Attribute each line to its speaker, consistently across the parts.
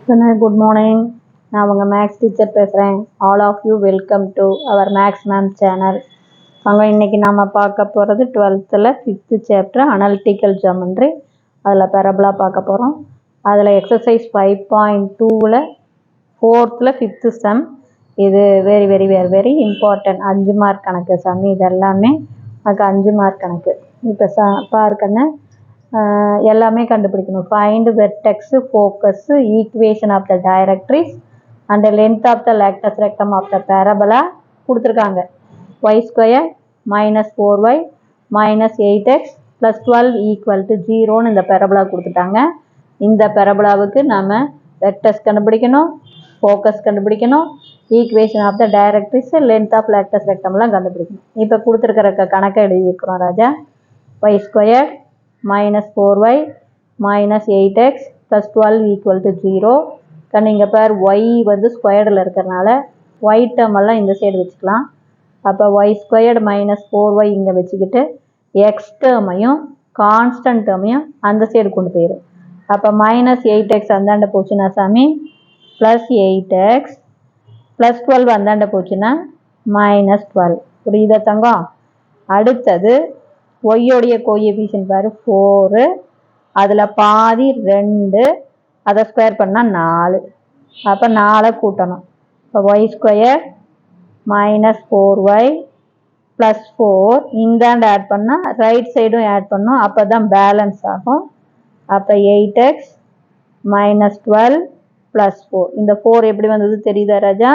Speaker 1: Good morning. நான் உங்கள் maths teacher பேசுகிறேன். All of you welcome to our maths ma'am channel. இன்றைக்கி நாம் பார்க்க போகிறது 12th 5th chapter analytical geometry. அதில் பெரபலா பார்க்க போகிறோம். அதில் எக்ஸசைஸ் 5.2 4th 5th சம். இது வெரி இம்பார்ட்டன்ட். 5 மார்க் கணக்கு சம். இது எல்லாமே அதுக்கு 5 மார்க் கணக்கு. இப்போ பார்க்கன்னு எல்லாமே கண்டுபிடிக்கணும். Find vertex, focus, equation of the directrix and length of the latus rectum of the parabola கொடுத்துருக்காங்க. y² - 4y - 8x + 12 = 0ன்னு இந்த பேரபலா கொடுத்துட்டாங்க. இந்த பேரபலாவுக்கு நாம் வெக்டர்ஸ் கண்டுபிடிக்கணும், ஃபோக்கஸ் கண்டுபிடிக்கணும், equation of the directrix, length of latus ரெக்டம்லாம் கண்டுபிடிக்கணும். இப்போ கொடுத்துருக்கிற கணக்கை எழுதியிருக்கிறோம் ராஜா. y² - 4y - 8x + 12 = 0. இங்கே பேர் y வந்து ஸ்கொயர்டில் இருக்கிறனால y டேர்ம் எல்லாம் இந்த சைடு வச்சுக்கலாம். அப்போ y² - 4y இங்கே வச்சுக்கிட்டு எக்ஸ் டேர்மையும் கான்ஸ்டன்ட் டேர்மையும் அந்த சைடு கொண்டு போயிடும். அப்போ -8x அந்தாண்ட போச்சுன்னா சாமி +8x + 12 அந்தாண்ட போச்சுன்னா -12. புரியுதா தங்கம்? அடுத்தது ஒய்யோடைய கோஎஃபிஷியன்ட் பாரு 4, அதில் பாதி 2, அதை ஸ்கொயர் பண்ணால் 4. அப்போ 4 கூட்டணும். இப்போ y² - 4y + 4 இந்தாண்டு ஆட் பண்ணால் ரைட் சைடும் ஆட் பண்ணோம். அப்போ தான் பேலன்ஸ் ஆகும். அப்போ 8x - 12 + 4. இந்த 4 எப்படி வந்தது தெரியுதா ராஜா?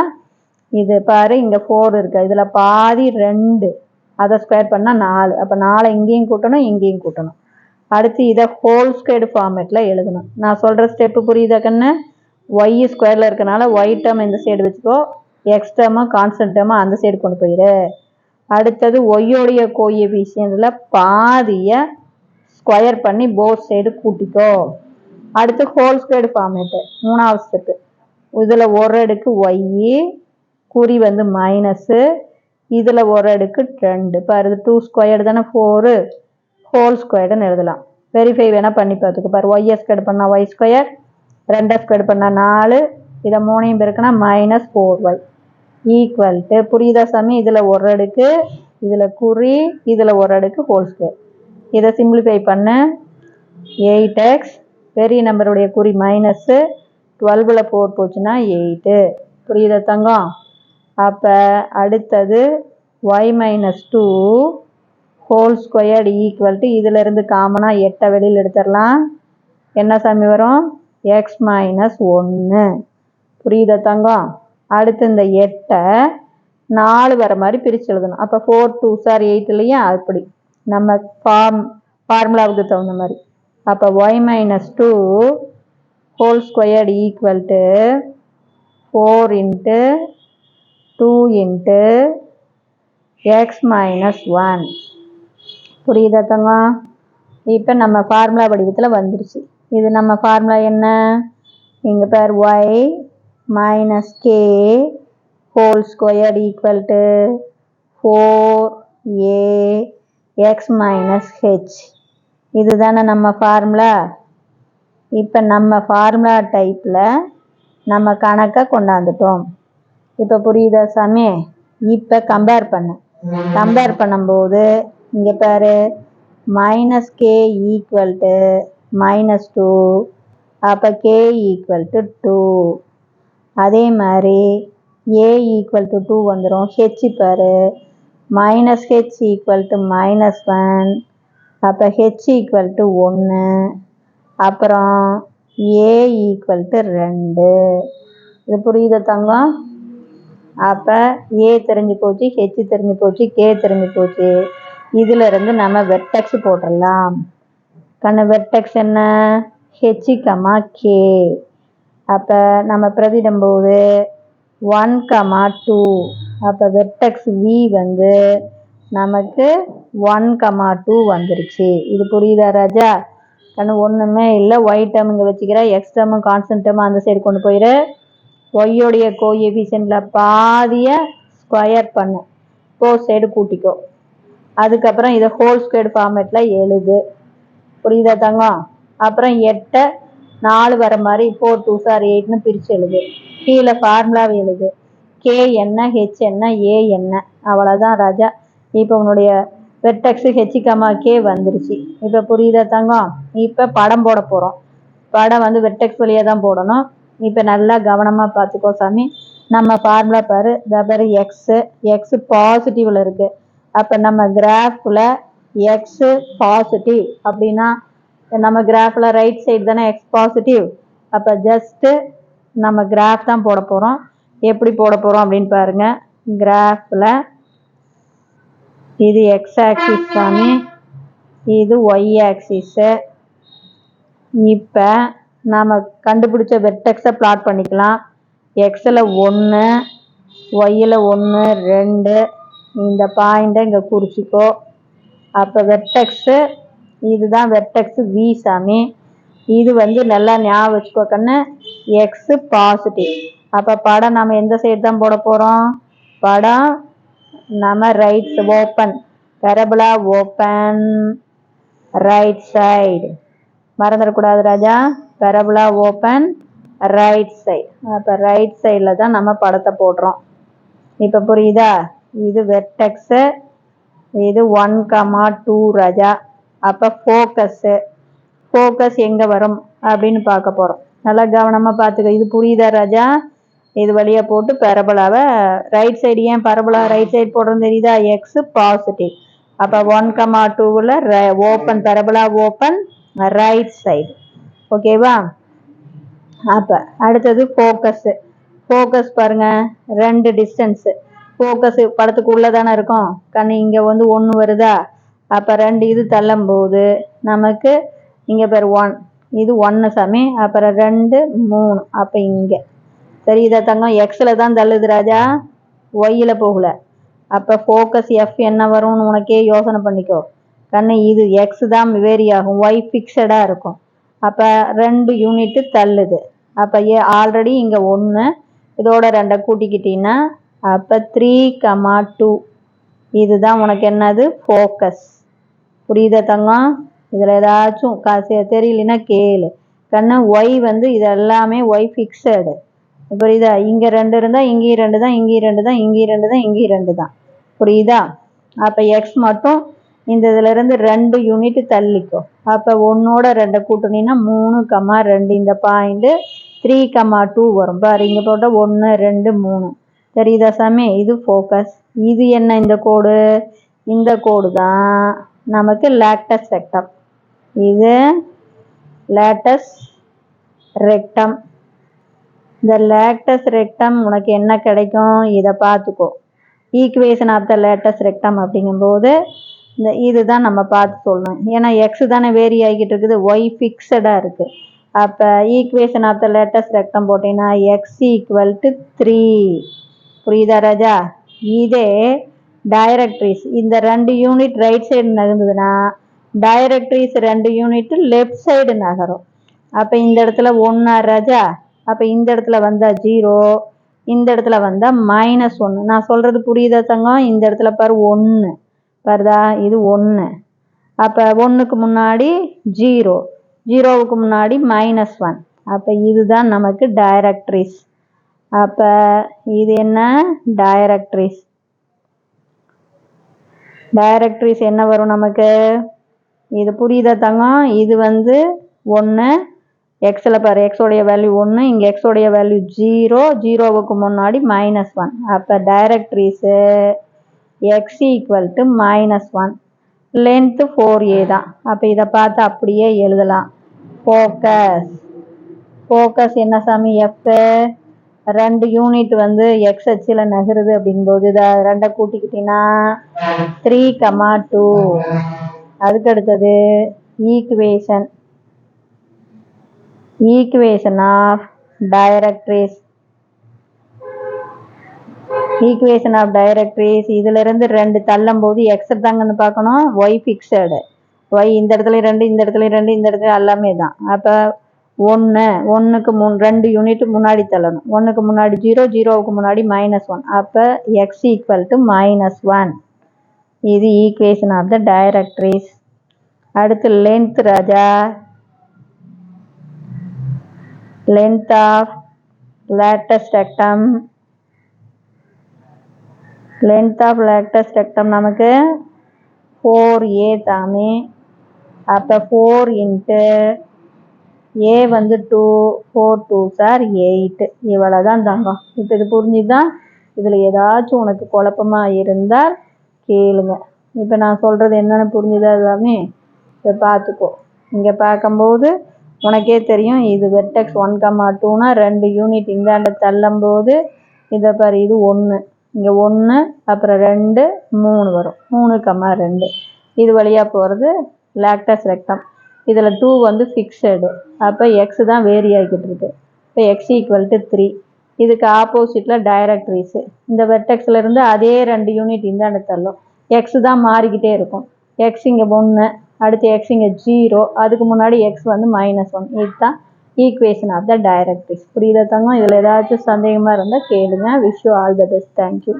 Speaker 1: இது பாரு, இங்கே 4 இருக்கு, இதில் பாதி 2, அதை ஸ்கொயர் பண்ணால் 4. அப்போ 4 இங்கேயும் கூட்டணும், இங்கேயும் கூட்டணும். அடுத்து இதை ஹோல் ஸ்கொயர்டு ஃபார்மேட்டில் எழுதணும். நான் சொல்கிற ஸ்டெப்பு புரியுதா கண்ணு? ஒய் ஸ்கொயரில் இருக்கனால ஒய் டேர்ம் இந்த சைடு வச்சுக்கோ, எக்ஸ் டேர்மும் கான்ஸ்டன்ட் டேர்மும் அந்த சைடு கொண்டு போயிடு. அடுத்தது ஒய்யோடைய கோஎஃபிஷியன்ட்ல பாதியை ஸ்கொயர் பண்ணி போத் சைடு கூட்டிக்கோ. அடுத்து ஹோல் ஸ்கொயர்டு ஃபார்மேட்டு 3வது ஸ்டெப்பு. இதில் ஒரு அடுக்கு ஒய், குறி வந்து மைனஸு, இதில் ஒரு அடுக்கு 2. பாரு, இது 2 ஸ்கொயர்டு தானே 4, ஹோல் ஸ்கொயர்டுன்னு எழுதலாம். வெரிஃபை வேணால் பண்ணி பார்த்துக்கு பாரு. ஒய்யை ஸ்கொயர் பண்ணால் y², 2 ஸ்கொயர் பண்ணால் 4, இதை 3 பேருக்குன்னா -4y = புரியுதா சாமி? இதில் ஒரு அடுக்கு, இதில் குறி, இதில் ஒரு அடுக்கு ஹோல் ஸ்கொயர். இதை சிம்பிளிஃபை பண்ண 8x, பெரிய நம்பருடைய குறி மைனஸு, 12ல் 4 போச்சுன்னா 8. புரியுதா தங்கம்? அப்போ அடுத்தது y - 2 ஹோல் ஸ்கொயர்டு = இதிலிருந்து காமனாக 8 வெளியில் எடுத்துடலாம். என்ன சாமி வரும்? x - 1. புரியுதா தங்கம்? அடுத்து இந்த 8 4 வர மாதிரி பிரித்து எழுதணும். அப்போ 4 2s are 8 இல்லையா? அப்படி நம்ம ஃபார்முலாவுக்கு தகுந்த மாதிரி. அப்போ y - 2 ஹோல் ஸ்கொயர்டு = 4 × 2 × x - 1. புரியுதா தங்கம்? இப்போ நம்ம ஃபார்முலா வடிவத்தில் வந்துருச்சு. இது நம்ம ஃபார்முலா என்ன? இங்கே பேர் y - k whole squared = 4ax - h. இதுதானே நம்ம ஃபார்முலா. இப்போ நம்ம ஃபார்முலா டைப்பில் நம்ம கணக்கை கொண்டாந்துட்டோம். இப்போ புரியுதா சாமி? இப்போ கம்பேர் பண்ணும்போது இங்கே பாரு, -k = -2, அப்போ k = 2. அதே மாதிரி a = 2 வந்துடும். h பாரு, -h = -1, அப்போ h = 1. அப்புறம் a = 2. இது புரியுதா தங்கம்? அப்போ a தெரிஞ்சு போச்சு, h தெரிஞ்சு போச்சு, k தெரிஞ்சு போச்சு. இதில் இருந்து நம்ம வெர்டெக்ஸ் போட்டுடலாம். வெர்டெக்ஸ் என்ன? h, k. அப்போ நம்ம பிரதிடும்போது 1, 2. அப்போ வெர்டெக்ஸ் v வந்து நமக்கு 1, 2 வந்துருச்சு. இது புரியுதா ராஜா? ஒன்றுமே இல்லை. ஒய் டேர்ம் இங்கே வச்சுக்கிற, எக்ஸ் டேர்மும் கான்ஸ்டன்ட் டேர்மும் அந்த சைடு கொண்டு போயிடு. ஒய்யோடைய கோஎஃபிஷியன்ட்டில் பாதியை ஸ்கொயர் பண்ணு, போத் சைடு கூட்டிக்கோ. அதுக்கப்புறம் இதை ஹோல் ஸ்கொயர்டு ஃபார்மேட்டில் எழுது. புரியுதா தங்கம்? அப்புறம் 8 4 வர மாதிரி 4 2s are 8ன்னு பிரித்து எழுது. கீழே ஃபார்முலாவை எழுது. கே என்ன, ஹெச் என்ன, ஏ என்ன, அவ்வளோதான் ராஜா. இப்போ உன்னுடைய வெர்டெக்ஸு ஹெச்,கே வந்துருச்சு. இப்போ புரியுதா தங்கம்? இப்போ படம் போட போகிறோம். படம் வந்து வெர்டெக்ஸ் வழியாக தான் போடணும். இப்போ நல்லா கவனமாக பார்த்துக்கோ சாமி. நம்ம ஃபார்முலா பாரு, பாரு எக்ஸு பாசிட்டிவில் இருக்குது. அப்போ நம்ம கிராஃபில் எக்ஸு பாசிட்டிவ் அப்படின்னா நம்ம கிராஃபில் ரைட் சைடு தானே எக்ஸ் பாசிட்டிவ். அப்போ ஜஸ்ட்டு நம்ம கிராஃப் தான் போட போகிறோம். எப்படி போட போகிறோம் அப்படின்னு பாருங்கள். கிராஃபில் இது எக்ஸ் ஆக்சிஸ் சாமி, இது ஒய் ஆக்சிஸு. இப்போ நாம் கண்டுபிடிச்ச வெர்டெக்ஸை பிளாட் பண்ணிக்கலாம். எக்ஸில் 1, ஒய்யில் 1 2, இந்த பாயிண்ட்டை இங்கே குறிச்சிக்கோ. அப்போ வெர்டெக்ஸு இதுதான் வெர்டெக்ஸு வி சாமி. இது வந்து நல்லா ஞாபகம் வச்சுக்கோ கண்ணு, எக்ஸு பாசிட்டிவ். அப்போ படம் நம்ம எந்த சைடு தான் போட போகிறோம்? படம் நம்ம right open, parabola open right side. மறந்துடக்கூடாது ராஜா, பெரபுலா ஓப்பன் ரைட் சைடு. அப்போ ரைட் சைடில் தான் நம்ம படத்தை போடுறோம். இப்போ புரியுதா? இது வெர்டெக்ஸு, இது 1,2 ராஜா. அப்போ ஃபோக்கஸ் எங்கே வரும் அப்படின்னு பார்க்க போகிறோம். நல்லா கவனமாக பார்த்துக்க. இது புரியுதா ராஜா? இது வழியாக போட்டு பெரபுலாவை ரைட் சைடு, ஏன் பெரபுலா ரைட் சைடு போடுறோன்னு தெரியுதா? X positive. அப்போ 1,2ல் open, parabola open right side. ஓகேவா? அப்போ அடுத்தது ஃபோக்கஸ் பாருங்க, 2 டிஸ்டன்ஸு. ஃபோக்கஸ் படத்துக்கு உள்ளே தானே இருக்கும் கண்ணு. இங்கே வந்து 1 வருதா? அப்போ 2 இது தள்ளும் போது நமக்கு இங்கே பேர் 1, இது 1 சாமி. அப்புறம் 2 3, அப்போ இங்கே தெரியுதா தங்கம்? எக்ஸில் தான் தள்ளுது ராஜா, ஒய்யில் போகல. அப்போ ஃபோக்கஸ் எஃப் என்ன வரும்னு உனக்கே யோசனை பண்ணிக்கோ கண்ணு. இது எக்ஸ் தான் வேரி ஆகும், ஒய் ஃபிக்ஸடாக இருக்கும். அப்போ 2 யூனிட்டு தள்ளுது. அப்போ ஆல்ரெடி இங்கே 1, இதோட 2 கூட்டிக்கிட்டீங்கன்னா அப்போ 3,2. இதுதான் உனக்கு என்னது? ஃபோக்கஸ். புரியுதா தங்கம்? இதில் ஏதாச்சும் தெரியலனா கேளு கண்ணு. ஒய் வந்து இது எல்லாமே ஒய் ஃபிக்ஸடு. புரியுதா? இங்கே 2 இருந்தால் இங்கேயும் 2 தான், இங்கேயும் 2 தான், இங்கேயும் 2 தான், இங்கேயும் 2 தான். புரியுதா? அப்போ எக்ஸ் மட்டும் இந்த இதிலேருந்து 2 யூனிட் தள்ளிக்கோ. அப்போ 1ஓட 2 கூட்டினீங்கன்னா 3,2. இந்த பாயிண்ட்டு 3,2 வரும் பாரு. இங்கே போட்டால் 1 2 3. தெரியுதா சாமி? இது ஃபோக்கஸ். இது என்ன? இந்த கோடு, இந்த கோடு தான் நமக்கு லேட்டஸ் ரெக்டம். இது லேட்டஸ் ரெக்டம். இந்த லேட்டஸ் ரெக்டம் உனக்கு என்ன கிடைக்கும்? இதை பார்த்துக்கோ. ஈக்குவேஷன் ஆஃப் த லேட்டஸ் ரெக்டம் அப்படிங்கும்போது இதுதான் நம்ம பார்த்து சொல்லணும். ஏன்னா எக்ஸ் தானே வேரி ஆகிக்கிட்டு இருக்குது, ஒய் ஃபிக்ஸடாக இருக்குது. அப்போ equation of the latus rectum போட்டிங்கன்னா எக்ஸ் = 3. புரியுதா ராஜா? இதே டைரக்ட்ரிஸ் இந்த 2 யூனிட் ரைட் சைடு நகர்ந்ததுன்னா டைரக்ட்ரிஸ் 2 யூனிட் லெஃப்ட் சைடு நகரும். அப்போ இந்த இடத்துல 1 ராஜா. அப்போ இந்த இடத்துல வந்தால் 0, இந்த இடத்துல வந்தால் -1. நான் சொல்கிறது புரியுதா தங்கம்? இந்த இடத்துல பாரு 1 வருதா? இது 1. அப்போ 1க்கு முன்னாடி 0, 0வுக்கு முன்னாடி -1. அப்போ இதுதான் நமக்கு டைரக்ட்ரிஸ். அப்போ இது என்ன? டைரக்ட்ரிஸ். டைரக்ட்ரிஸ் என்ன வரும் நமக்கு? இது புரியுதா தங்கம்? இது வந்து 1, எக்ஸில் பாரு, எக்ஸோடைய வேல்யூ 1, இங்கே எக்ஸோடைய வேல்யூ 0, 0வுக்கு முன்னாடி -1. அப்போ டைரக்ட்ரிஸு x = -1, லென்த்து 4a தான். அப்போ இதை பார்த்து அப்படியே எழுதலாம். ஃபோக்கஸ் என்ன சாமி? எஃப் 2 யூனிட் வந்து எக்ஸ் அச்சில் நகருது அப்படிங்கும்போது இதை 2 கூட்டிக்கிட்டீங்கன்னா 3,2. அதுக்கு அடுத்தது equation of directrix. Equation of directrix இதிலிருந்து 2 தள்ளும் போது எக்ஸ் தாங்கன்னு பார்க்கணும், ஒய் ஃபிக்ஸடு. ஒய் இந்த இடத்துல 2, இந்த இடத்துல 2, இந்த இடத்துல எல்லாமே தான். அப்போ 1க்கு 2 யூனிட் முன்னாடி தள்ளணும். 1க்கு முன்னாடி 0, 0வுக்கு முன்னாடி -1. அப்போ எக்ஸ் = -1. இது ஈக்குவேஷன் ஆஃப் த டைரக்ட்ரிஸ். அடுத்து length Raja. length of lattice rectum நமக்கு 4a தாமே. அப்போ 4 into a வந்து 2, 4 2s are 8. இவ்வளோதான் தங்கம். இப்போ இது புரிஞ்சுதான். இதில் ஏதாச்சும் உனக்கு குழப்பமாக இருந்தால் கேளுங்க. இப்போ நான் சொல்கிறது என்னென்னு புரிஞ்சுதா எல்லாமே? இதை பார்த்துக்கோ. இங்கே பார்க்கும்போது உனக்கே தெரியும், இது வெர்டெக்ஸ் 1,2னா 2 யூனிட் இந்தாண்ட தள்ளும்போது இதை பாரு, இது 1, இங்கே 1, அப்புறம் 2, 3 வரும். 3,2 இது வழியாக போகிறது லாக்டஸ் ரெக்டம். இதில் 2 வந்து ஃபிக்ஸடு. அப்போ எக்ஸ் தான் வேரி ஆகிக்கிட்டு இருக்கு. இப்போ எக்ஸ் ஈக்குவல் டு 3. இதுக்கு ஆப்போசிட்டில் டைரக்ட்ரிஸு. இந்த வெர்டெக்ஸ்லேருந்து அதே 2 யூனிட் இந்தாண்ட தள்ளும். எக்ஸ் தான் மாறிக்கிட்டே இருக்கும். எக்ஸ் இங்கே 1, அடுத்து எக்ஸ் இங்கே 0, அதுக்கு முன்னாடி எக்ஸ் வந்து -1. இதுதான் ஈக்குவேஷன் ஆஃப் த டைரக்ட்ரிஸ். புரியுதா தங்கம்? இதில் ஏதாச்சும் சந்தேகமாக இருந்தால் கேளுங்க. Wish you all the best. Thank you.